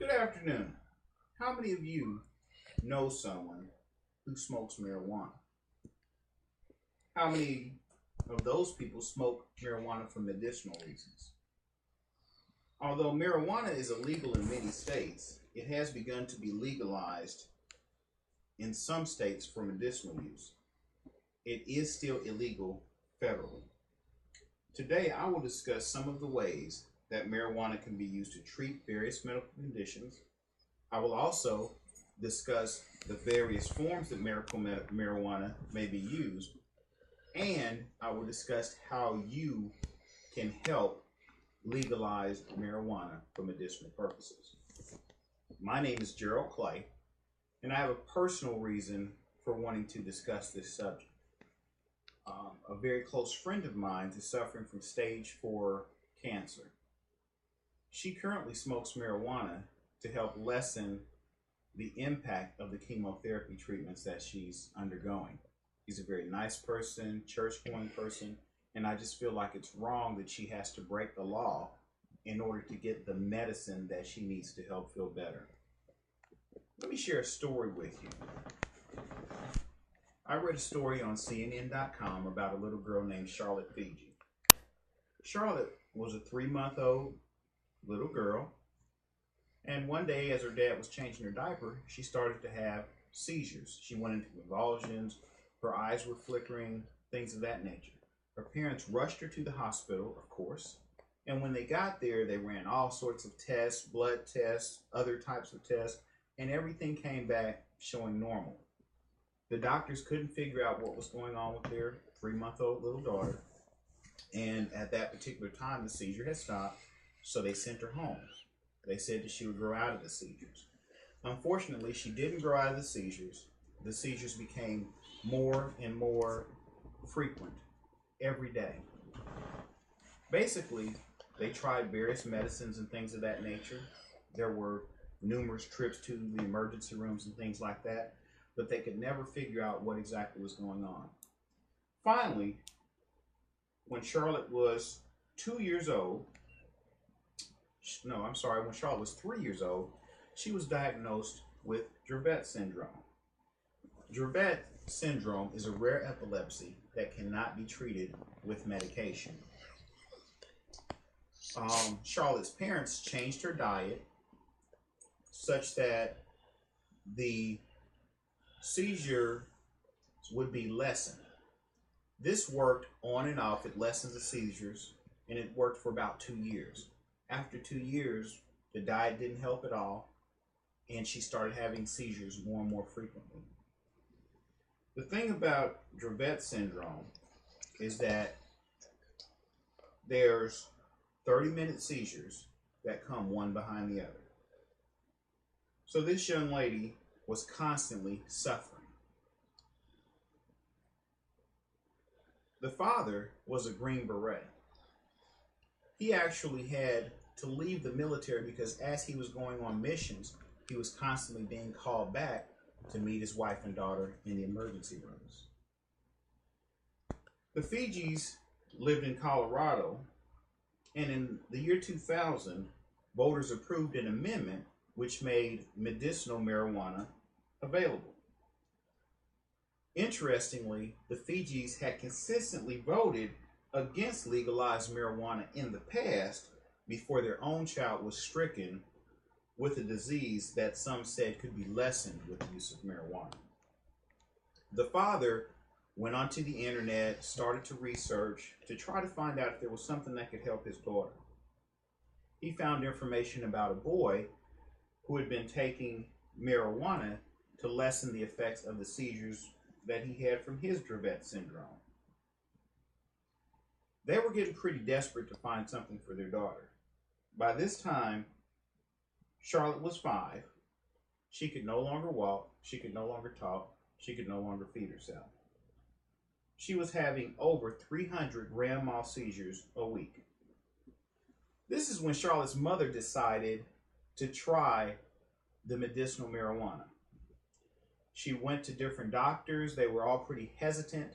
Good afternoon. How many of you know someone who smokes marijuana? How many of those people smoke marijuana for medicinal reasons? Although marijuana is illegal in many states, it has begun to be legalized in some states for medicinal use. It is still illegal federally. Today, I will discuss some of the ways that marijuana can be used to treat various medical conditions. I will also discuss the various forms that marijuana may be used, and I will discuss how you can help legalize marijuana for medicinal purposes. My name is Gerald Clay, and I have a personal reason for wanting to discuss this subject. A very close friend of mine is suffering from stage 4 cancer. She currently smokes marijuana to help lessen the impact of the chemotherapy treatments that she's undergoing. She's a very nice person, church-going person, and I just feel like it's wrong that she has to break the law in order to get the medicine that she needs to help feel better. Let me share a story with you. I read a story on CNN.com about a little girl named Charlotte Fiji. Charlotte was a 3-month-old little girl, and one day as her dad was changing her diaper, she started to have seizures. She went into convulsions, her eyes were flickering, things of that nature. Her parents rushed her to the hospital, of course, and when they got there, they ran all sorts of tests, blood tests, other types of tests, and everything came back showing normal. The doctors couldn't figure out what was going on with their 3-month-old little daughter, and at that particular time, the seizure had stopped, so they sent her home. They said that she would grow out of the seizures. Unfortunately, she didn't grow out of the seizures. The seizures became more and more frequent every day. Basically, they tried various medicines and things of that nature. There were numerous trips to the emergency rooms and things like that, but they could never figure out what exactly was going on. Finally, when Charlotte was 2 years old, when Charlotte was 3 years old, she was diagnosed with Dravet syndrome. Dravet syndrome is a rare epilepsy that cannot be treated with medication. Charlotte's parents changed her diet such that the seizure would be lessened. This worked on and off. It lessened the seizures, and it worked for about 2 years. After 2 years, the diet didn't help at all, and she started having seizures more and more frequently. The thing about Dravet syndrome is that there's 30-minute seizures that come one behind the other. So this young lady was constantly suffering. The father was a Green Beret. He actually had to leave the military because as he was going on missions, he was constantly being called back to meet his wife and daughter in the emergency rooms. The Fijis lived in Colorado, and in the year 2000, voters approved an amendment which made medicinal marijuana available. Interestingly, the Fijis had consistently voted against legalized marijuana in the past before their own child was stricken with a disease that some said could be lessened with the use of marijuana. The father went onto the internet, started to research to try to find out if there was something that could help his daughter. He found information about a boy who had been taking marijuana to lessen the effects of the seizures that he had from his Dravet syndrome. They were getting pretty desperate to find something for their daughter. By this time, Charlotte was 5. She could no longer walk, she could no longer talk, she could no longer feed herself. She was having over 300 grand mal seizures a week. This is when Charlotte's mother decided to try the medicinal marijuana. She went to different doctors. They were all pretty hesitant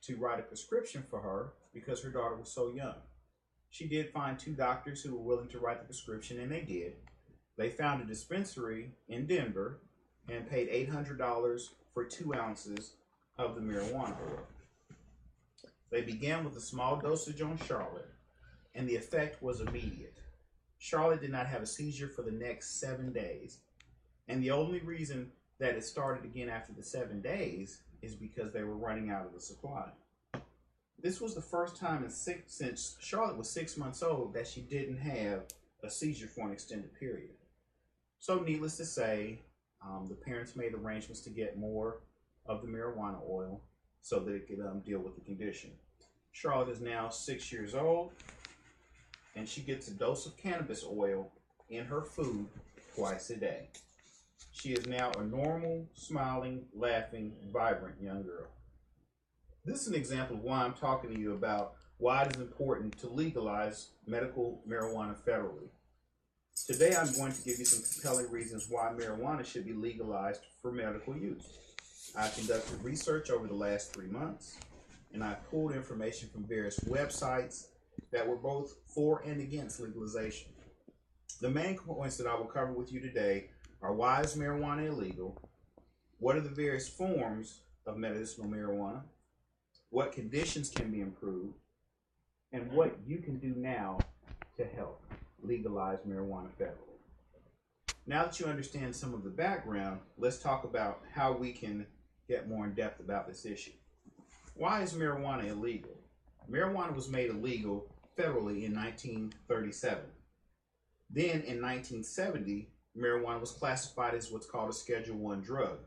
to write a prescription for her because her daughter was so young. She did find 2 doctors who were willing to write the prescription, and they did. They found a dispensary in Denver and paid $800 for 2 ounces of the marijuana oil. They began with a small dosage on Charlotte, and the effect was immediate. Charlotte did not have a seizure for the next 7 days, and the only reason that it started again after the 7 days is because they were running out of the supply. This was the first time since Charlotte was 6 months old that she didn't have a seizure for an extended period. So needless to say, the parents made arrangements to get more of the marijuana oil so that it could deal with the condition. Charlotte is now 6 years old, and she gets a dose of cannabis oil in her food twice a day. She is now a normal, smiling, laughing, vibrant young girl. This is an example of why I'm talking to you about why it is important to legalize medical marijuana federally. Today I'm going to give you some compelling reasons why marijuana should be legalized for medical use. I conducted research over the last 3 months, and I pulled information from various websites that were both for and against legalization. The main points that I will cover with you today are: why is marijuana illegal? What are the various forms of medicinal marijuana? What conditions can be improved? And what you can do now to help legalize marijuana federally. Now that you understand some of the background, let's talk about how we can get more in depth about this issue. Why is marijuana illegal? Marijuana was made illegal federally in 1937. Then in 1970, marijuana was classified as what's called a Schedule I drug.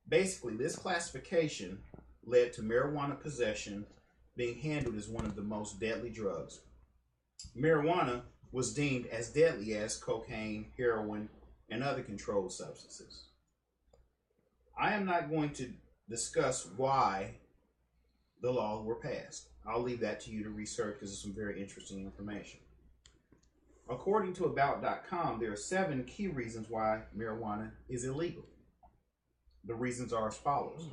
Basically, this classification led to marijuana possession being handled as one of the most deadly drugs. Marijuana was deemed as deadly as cocaine, heroin, and other controlled substances. I am not going to discuss why the laws were passed. I'll leave that to you to research because it's some very interesting information. According to About.com, there are 7 key reasons why marijuana is illegal. The reasons are as follows.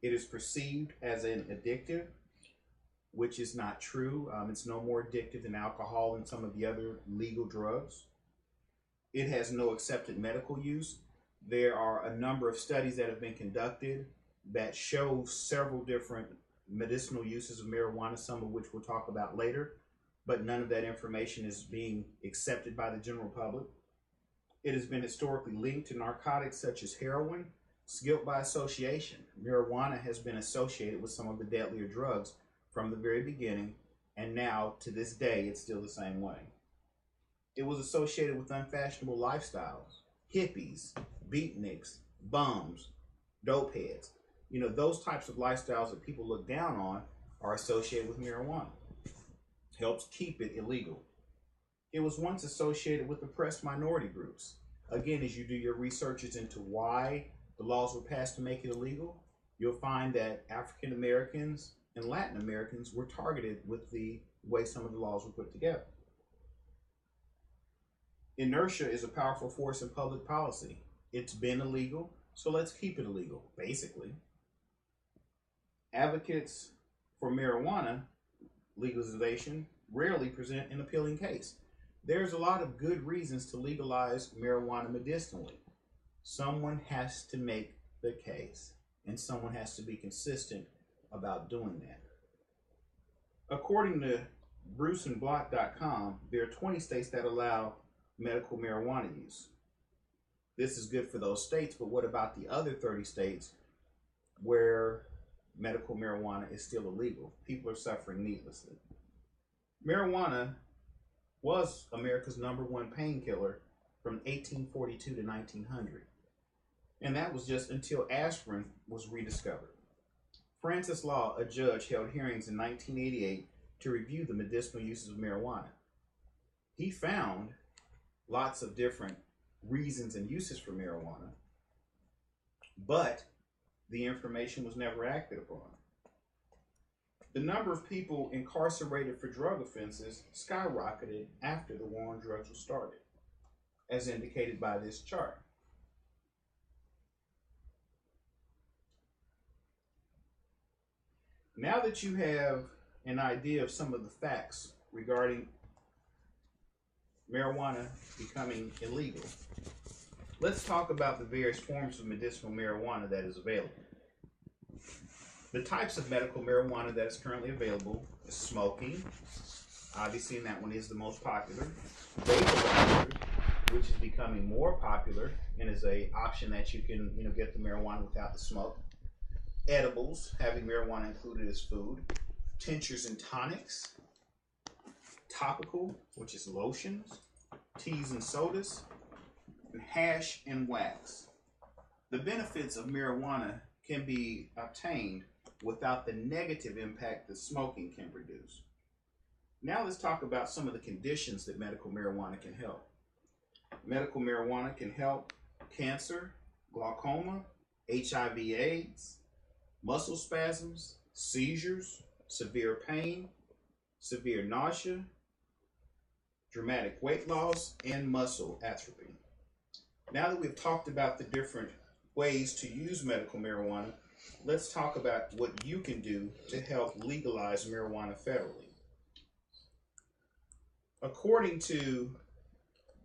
It is perceived as an addictive, which is not true. It's no more addictive than alcohol and some of the other legal drugs. It has no accepted medical use. There are a number of studies that have been conducted that show several different medicinal uses of marijuana, some of which we'll talk about later, but none of that information is being accepted by the general public. It has been historically linked to narcotics such as heroin. It's guilt by association. Marijuana has been associated with some of the deadlier drugs from the very beginning, and now to this day it's still the same way. It was associated with unfashionable lifestyles, hippies, beatniks, bums, dope heads. You know, those types of lifestyles that people look down on are associated with marijuana. Helps keep it illegal. It was once associated with oppressed minority groups. Again, as you do your researches into why the laws were passed to make it illegal, you'll find that African Americans and Latin Americans were targeted with the way some of the laws were put together. Inertia is a powerful force in public policy. It's been illegal, so let's keep it illegal, basically. Advocates for marijuana legalization rarely present an appealing case. There's a lot of good reasons to legalize marijuana medicinally. Someone has to make the case, and someone has to be consistent about doing that. According to BruceandBlock.com, there are 20 states that allow medical marijuana use. This is good for those states, but what about the other 30 states where medical marijuana is still illegal? People are suffering needlessly. Marijuana was America's #1 painkiller from 1842 to 1900. And that was just until aspirin was rediscovered. Francis Law, a judge, held hearings in 1988 to review the medicinal uses of marijuana. He found lots of different reasons and uses for marijuana, but the information was never acted upon. The number of people incarcerated for drug offenses skyrocketed after the war on drugs was started, as indicated by this chart. Now that you have an idea of some of the facts regarding marijuana becoming illegal, let's talk about the various forms of medicinal marijuana that is available. The types of medical marijuana that is currently available is smoking, obviously, and that one is the most popular. Vaporizers, which is becoming more popular and is a option that you can get the marijuana without the smoke. Edibles, having marijuana included as food. Tinctures and tonics. Topical, which is lotions. Teas and sodas. And hash and wax. The benefits of marijuana can be obtained without the negative impact that smoking can produce. Now let's talk about some of the conditions that medical marijuana can help. Medical marijuana can help cancer, glaucoma, HIV/AIDS, muscle spasms, seizures, severe pain, severe nausea, dramatic weight loss, and muscle atrophy. Now that we've talked about the different ways to use medical marijuana, let's talk about what you can do to help legalize marijuana federally. According to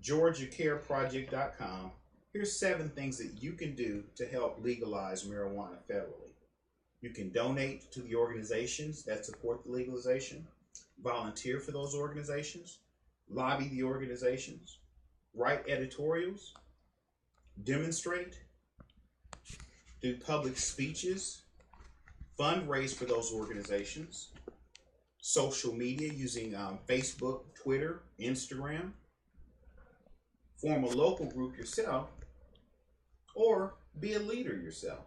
GeorgiaCareProject.com, here's 7 things that you can do to help legalize marijuana federally. You can donate to the organizations that support the legalization, volunteer for those organizations, lobby the organizations, write editorials, demonstrate, do public speeches, fundraise for those organizations, social media using Facebook, Twitter, Instagram, form a local group yourself, or be a leader yourself.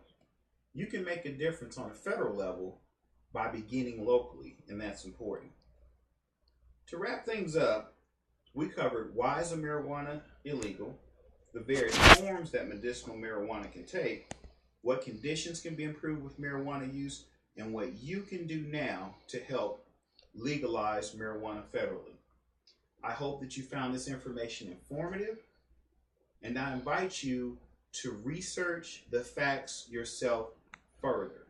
You can make a difference on a federal level by beginning locally, and that's important. To wrap things up, we covered why is marijuana illegal, the various forms that medicinal marijuana can take, what conditions can be improved with marijuana use, and what you can do now to help legalize marijuana federally. I hope that you found this information informative, and I invite you to research the facts yourself further.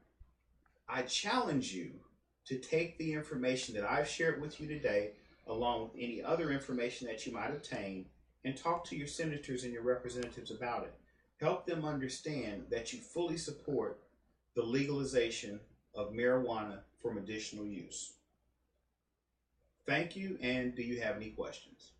I challenge you to take the information that I've shared with you today, along with any other information that you might obtain, and talk to your senators and your representatives about it. Help them understand that you fully support the legalization of marijuana for medicinal use. Thank you, and do you have any questions?